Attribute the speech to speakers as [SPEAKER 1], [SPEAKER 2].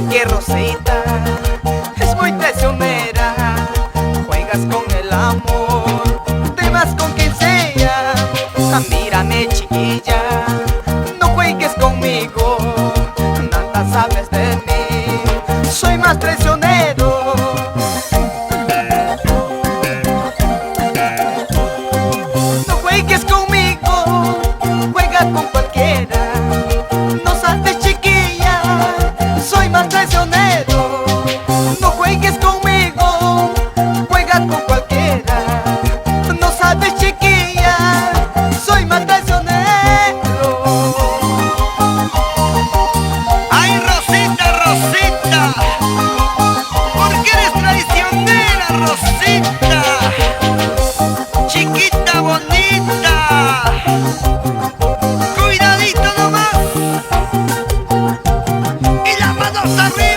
[SPEAKER 1] Que Rosita es muy traicionera, juegas con el amor, te vas con quien sea. Mírame, chiquilla, no juegues conmigo, nada sabes de mí, soy más traicionero. No juegues conmigo, juegas con cualquiera, no sabes, chiquilla, soy más traicionero. No juegues conmigo, juegas con cualquiera, no sabes, chiquilla, soy más traicionero.
[SPEAKER 2] Ay, Rosita, Rosita, ¿por qué eres traicionera, Rosita? Chiquita bonita, cuidadito nomás, y las manos arriba.